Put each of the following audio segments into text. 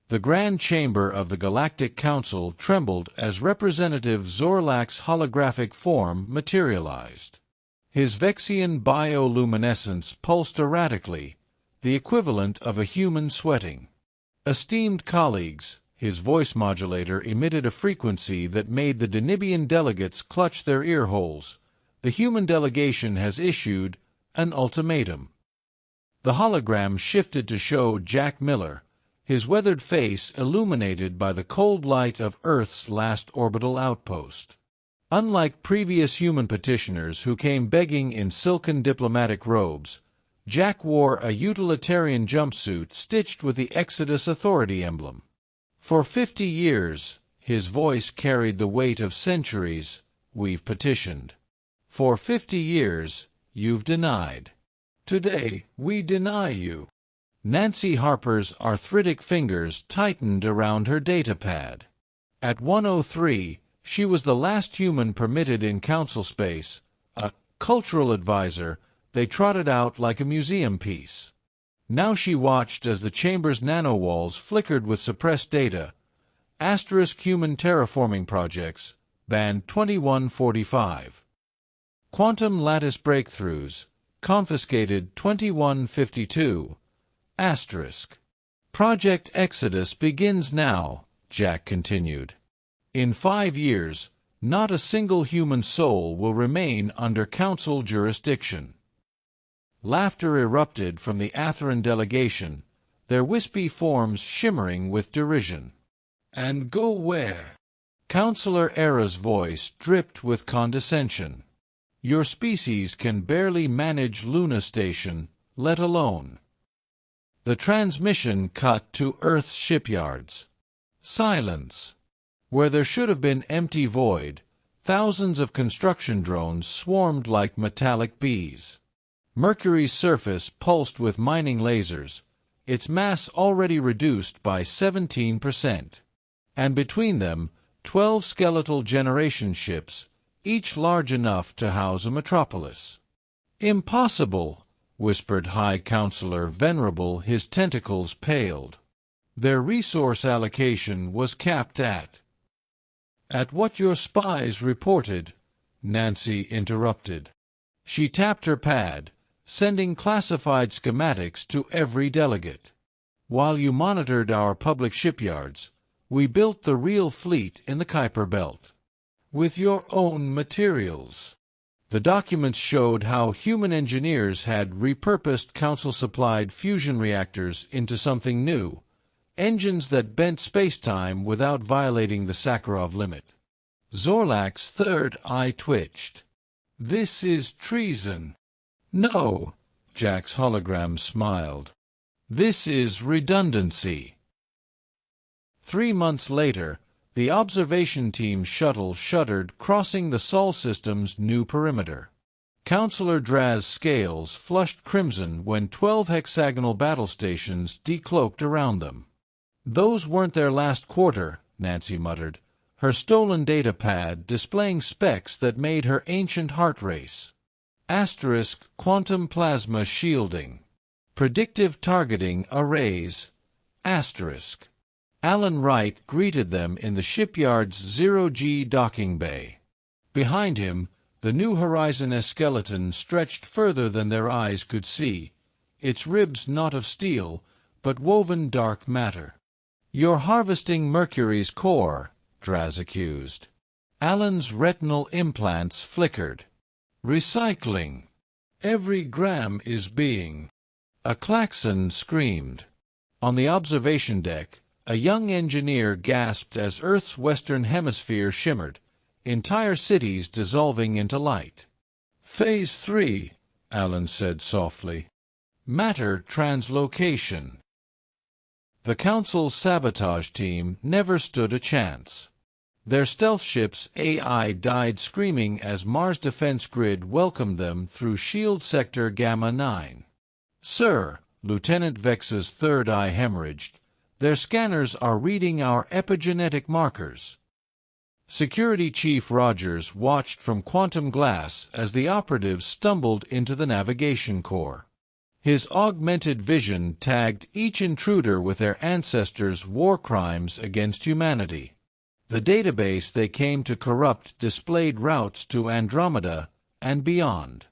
The Grand Chamber of the Galactic Council trembled as Representative Zorlak's holographic form materialized. His Vexian bioluminescence pulsed erratically, the equivalent of a human sweating. "Esteemed colleagues," his voice modulator emitted a frequency that made the Denibian delegates clutch their ear holes. "The human delegation has issued an ultimatum." The hologram shifted to show Jack Miller, his weathered face illuminated by the cold light of Earth's last orbital outpost. Unlike previous human petitioners who came begging in silken diplomatic robes, Jack wore a utilitarian jumpsuit stitched with the Exodus Authority emblem. "For 50 years," his voice carried the weight of centuries, "we've petitioned. For 50 years, you've denied. Today, we deny you." Nancy Harper's arthritic fingers tightened around her datapad. At 1:03, she was the last human permitted in council space, a cultural advisor they trotted out like a museum piece. Now she watched as the chamber's nanowalls flickered with suppressed data. *Human terraforming projects, band 2145. Quantum lattice breakthroughs, confiscated 2152. Project Exodus begins now, Jack continued. In 5 years, not a single human soul will remain under council jurisdiction. Laughter erupted from the Atheran delegation, their wispy forms shimmering with derision. "And go where?" Councillor Era's voice dripped with condescension. "Your species can barely manage Luna Station, let alone." The transmission cut to Earth's shipyards. Silence. Where there should have been empty void, thousands of construction drones swarmed like metallic bees. Mercury's surface pulsed with mining lasers, its mass already reduced by 17%. And between them, 12 skeletal generation ships, each large enough to house a metropolis. "Impossible," whispered High Counselor Venerable, his tentacles paled. "Their resource allocation was capped at—" "At what your spies reported," Nancy interrupted. She tapped her pad, sending classified schematics to every delegate. "While you monitored our public shipyards, we built the real fleet in the Kuiper Belt. With your own materials." The documents showed how human engineers had repurposed council-supplied fusion reactors into something new, engines that bent space-time without violating the Sakharov limit. Zorlak's third eye twitched. "This is treason." "No," Jack's hologram smiled. "This is redundancy." 3 months later, the observation team shuttle shuddered crossing the Sol system's new perimeter. Councillor Draz's scales flushed crimson when 12 hexagonal battle stations decloaked around them. "Those weren't their last quarter," Nancy muttered, her stolen data pad displaying specs that made her ancient heart race. Quantum plasma shielding. Predictive targeting arrays. Alan Wright greeted them in the shipyard's 0G docking bay. Behind him, the New Horizon skeleton stretched further than their eyes could see, its ribs not of steel, but woven dark matter. "You're harvesting Mercury's core," Draz accused. Alan's retinal implants flickered. "Recycling. Every gram is being—" A klaxon screamed. On the observation deck, a young engineer gasped as Earth's western hemisphere shimmered, entire cities dissolving into light. "Phase 3, Alan said softly. "Matter translocation." The Council's sabotage team never stood a chance. Their stealth ship's AI died screaming as Mars Defense Grid welcomed them through Shield Sector Gamma 9. "Sir," Lieutenant Vex's third eye hemorrhaged, "their scanners are reading our epigenetic markers." Security Chief Rogers watched from quantum glass as the operatives stumbled into the navigation core. His augmented vision tagged each intruder with their ancestors' war crimes against humanity. The database they came to corrupt displayed routes to Andromeda and beyond.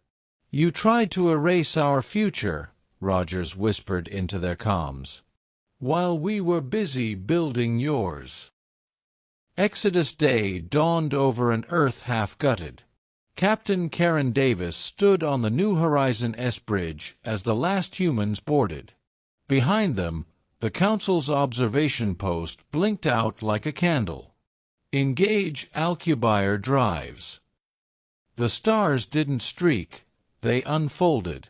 "You tried to erase our future," Rogers whispered into their comms, "while we were busy building yours." Exodus Day dawned over an Earth half-gutted. Captain Karen Davis stood on the New Horizon S bridge as the last humans boarded. Behind them, the Council's observation post blinked out like a candle. "Engage Alcubierre drives." The stars didn't streak, they unfolded.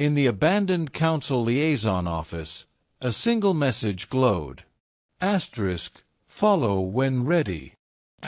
In the abandoned Council liaison office, a single message glowed. *, follow when ready. *,